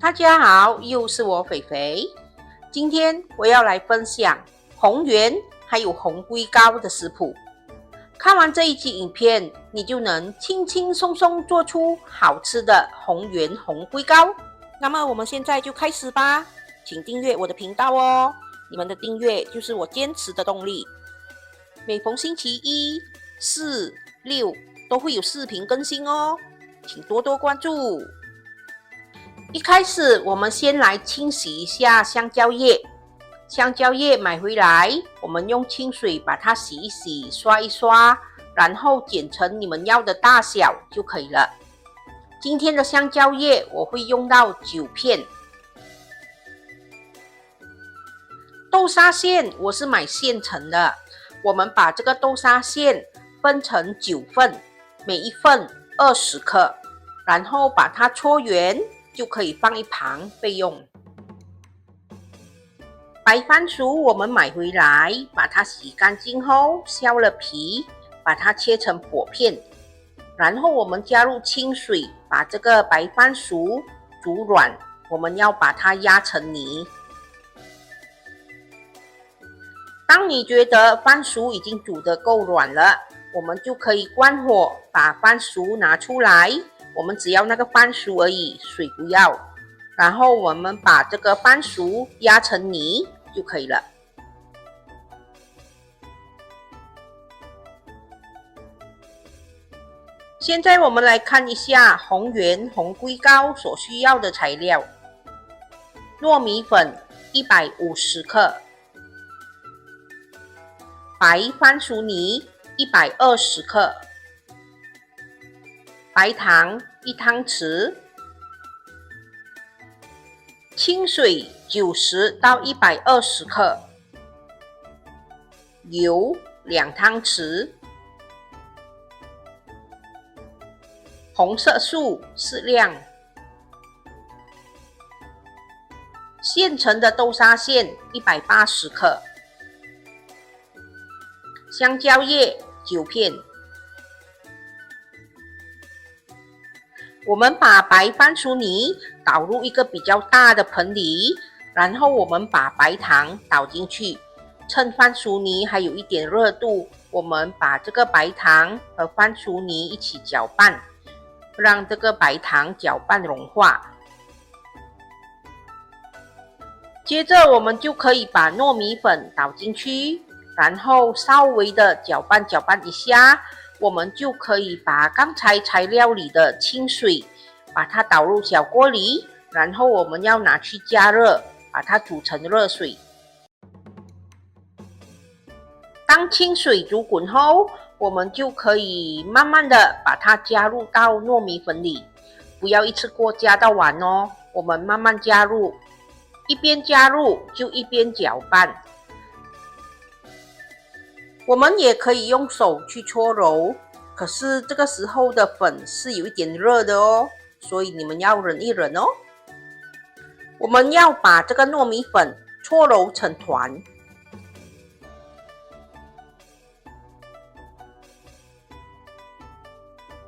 大家好，又是我肥肥。今天我要来分享红圆还有红龟糕的食谱。看完这一期影片，你就能轻轻松松做出好吃的红圆红龟糕。那么我们现在就开始吧，请订阅我的频道哦，你们的订阅就是我坚持的动力。每逢星期一、四、六都会有视频更新哦，请多多关注。一开始，我们先来清洗一下香蕉叶。香蕉叶买回来，我们用清水把它洗一洗、刷一刷，然后剪成你们要的大小就可以了。今天的香蕉叶我会用到9片。豆沙馅我是买现成的，我们把这个豆沙馅分成9份，每一份20克，然后把它搓圆。就可以放一旁备用。白番薯我们买回来，把它洗干净后削了皮，把它切成薄片，然后我们加入清水，把这个白番薯煮软，我们要把它压成泥。当你觉得番薯已经煮得够软了，我们就可以关火，把番薯拿出来。我们只要那个番薯而已，水不要。然后我们把这个番薯压成泥就可以了。现在我们来看一下红圆红龟糕所需要的材料：糯米粉150克，白番薯泥120克，白糖1汤匙，清水90到120克，油2汤匙，红色素适量，现成的豆沙馅180克，香蕉叶9片。我们把白番薯泥倒入一个比较大的盆里，然后我们把白糖倒进去，趁番薯泥还有一点热度，我们把这个白糖和番薯泥一起搅拌，让这个白糖搅拌融化。接着我们就可以把糯米粉倒进去，然后稍微的搅拌一下，我们就可以把刚才材料里的清水把它倒入小锅里，然后我们要拿去加热，把它煮成热水。当清水煮滚后，我们就可以慢慢的把它加入到糯米粉里，不要一次过加到完哦，我们慢慢加入，一边加入就一边搅拌。我们也可以用手去搓揉，可是这个时候的粉是有一点热的哦，所以你们要忍一忍哦。我们要把这个糯米粉搓揉成团。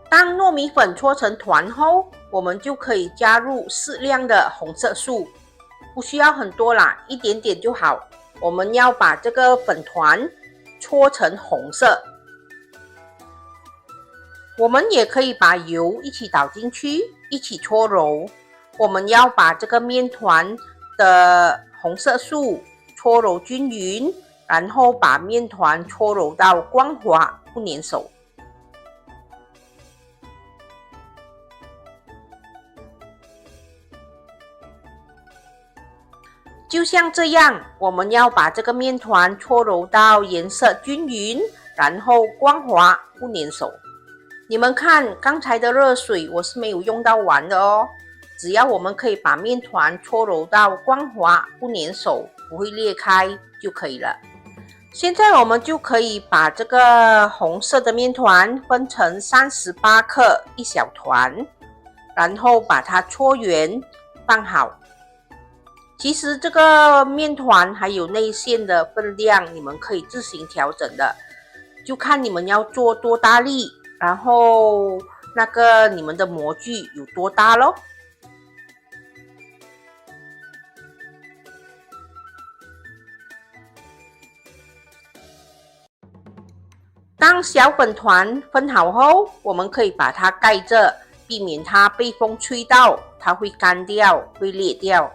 当糯米粉搓成团后，我们就可以加入适量的红色素，不需要很多啦，一点点就好。我们要把这个粉团搓成红色。我们也可以把油一起倒进去，一起搓揉。我们要把这个面团的红色素搓揉均匀，然后把面团搓揉到光滑不粘手。就像这样，我们要把这个面团搓揉到颜色均匀，然后光滑不粘手。你们看，刚才的热水我是没有用到完的哦。只要我们可以把面团搓揉到光滑不粘手，不会裂开就可以了。现在我们就可以把这个红色的面团分成38克一小团，然后把它搓圆放好。其实这个面团还有内馅的分量，你们可以自行调整的，就看你们要做多大力，然后那个你们的模具有多大咯。当小粉团分好后，我们可以把它盖着，避免它被风吹到，它会干掉，会裂掉。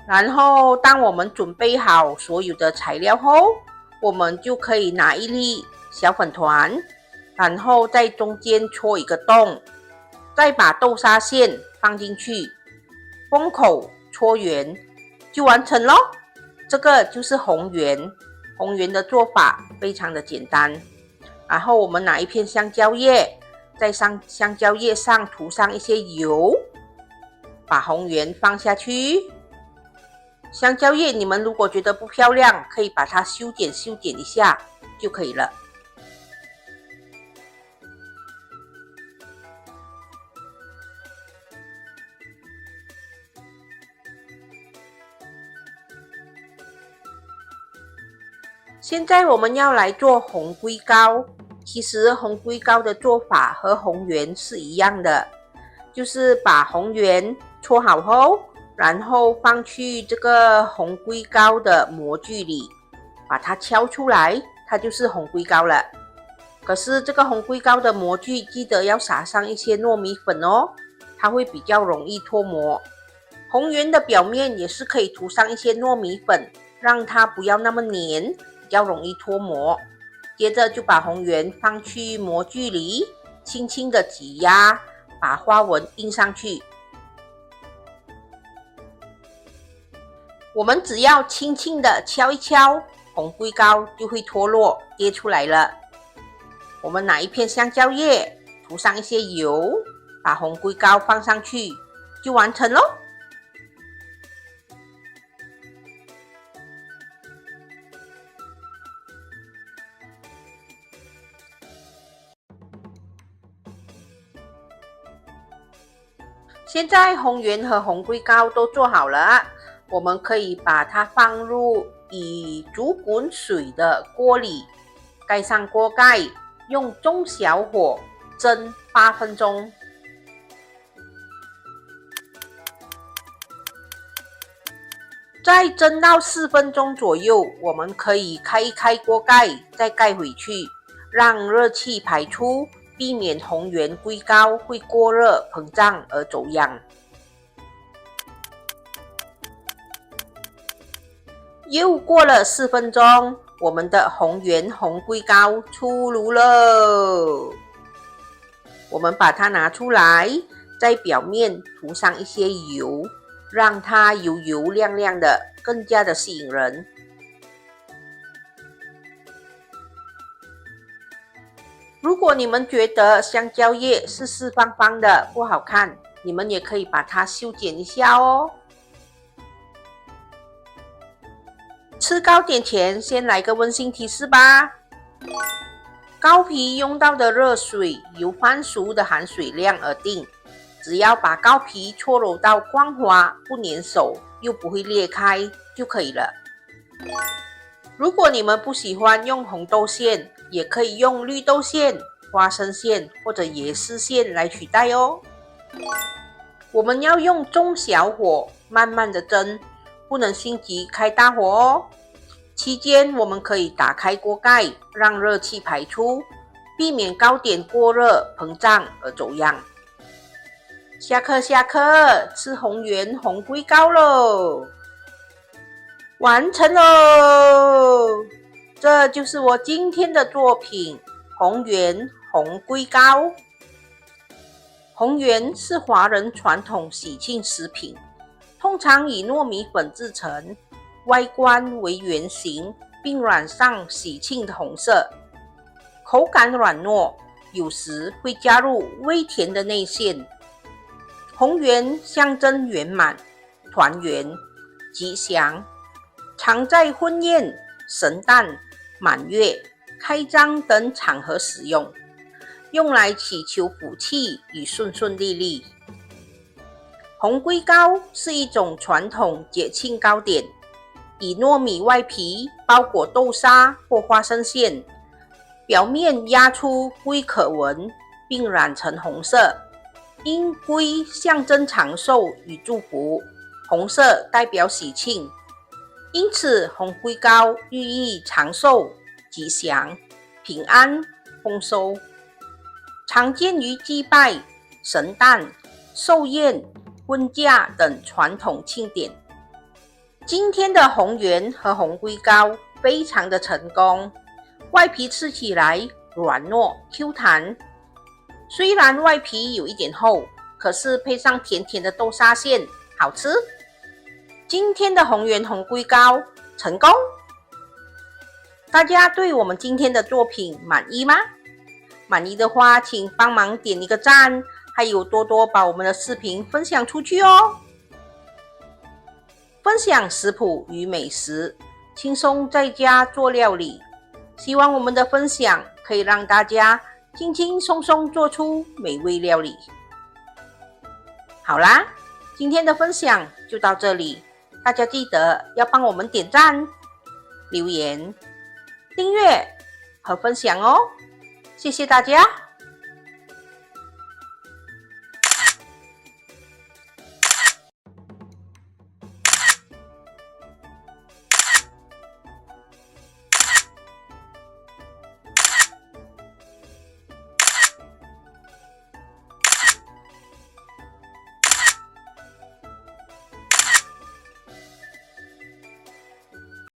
然后当我们准备好所有的材料后，我们就可以拿一粒小粉团，然后在中间戳一个洞，再把豆沙馅放进去，封口戳圆，就完成咯。这个就是红圆。红圆的做法非常的简单。然后我们拿一片香蕉叶，在香蕉叶上涂上一些油，把红圆放下去。香蕉叶你们如果觉得不漂亮，可以把它修剪一下就可以了。现在我们要来做红龟糕。其实红龟糕的做法和红圆是一样的，就是把红圆搓好后，然后放去这个红龟糕的模具里，把它敲出来，它就是红龟糕了。可是这个红龟糕的模具记得要撒上一些糯米粉哦，它会比较容易脱模。红圆的表面也是可以涂上一些糯米粉，让它不要那么黏，比较容易脱模。接着就把红圆放去模具里，轻轻的挤压，把花纹印上去。我们只要轻轻的敲一敲，红龟糕就会脱落跌出来了。我们拿一片香蕉叶，涂上一些油，把红龟糕放上去，就完成咯。现在红圆和红龟糕都做好了，我们可以把它放入已煮滚水的锅里，盖上锅盖，用中小火蒸8分钟。再蒸到4分钟左右，我们可以开一开锅盖，再盖回去，让热气排出，避免红圆龟糕会过热膨胀而走样。又过了4分钟，我们的红圆红龟糕出炉了。我们把它拿出来，在表面涂上一些油，让它油油亮亮的，更加的吸引人。如果你们觉得香蕉叶是四方方的不好看，你们也可以把它修剪一下哦。吃糕点前，先来个温馨提示吧。糕皮用到的热水由翻熟的含水量而定，只要把糕皮搓揉到光滑不粘手又不会裂开就可以了。如果你们不喜欢用红豆馅，也可以用绿豆馅、花生馅或者椰丝馅来取代哦。我们要用中小火慢慢的蒸，不能心急开大火哦。期间我们可以打开锅盖，让热气排出，避免糕点过热膨胀而走样。下课，吃红圆红龟糕喽！完成喽！这就是我今天的作品——红圆红龟糕。红圆是华人传统喜庆食品，通常以糯米粉制成，外观为圆形，并染上喜庆的红色，口感软糯，有时会加入微甜的内馅。红圆象征圆满、团圆、吉祥，常在婚宴、神诞、满月、开张等场合使用，用来祈求福气与顺顺利利。红龟糕是一种传统节庆糕点，以糯米外皮包裹豆沙或花生馅，表面压出龟壳纹，并染成红色。因龟象征长寿与祝福，红色代表喜庆，因此红龟糕寓意长寿、吉祥、平安、丰收，常见于祭拜、神诞、寿宴、婚嫁等传统庆典。今天的红圆和红龟糕非常的成功，外皮吃起来软糯 Q 弹，虽然外皮有一点厚，可是配上甜甜的豆沙馅，好吃。今天的红圆红龟糕成功，大家对我们今天的作品满意吗？满意的话，请帮忙点一个赞，还有多多把我们的视频分享出去哦。分享食谱与美食，轻松在家做料理。希望我们的分享可以让大家轻轻松松做出美味料理。好啦，今天的分享就到这里，大家记得要帮我们点赞、留言、订阅和分享哦，谢谢大家。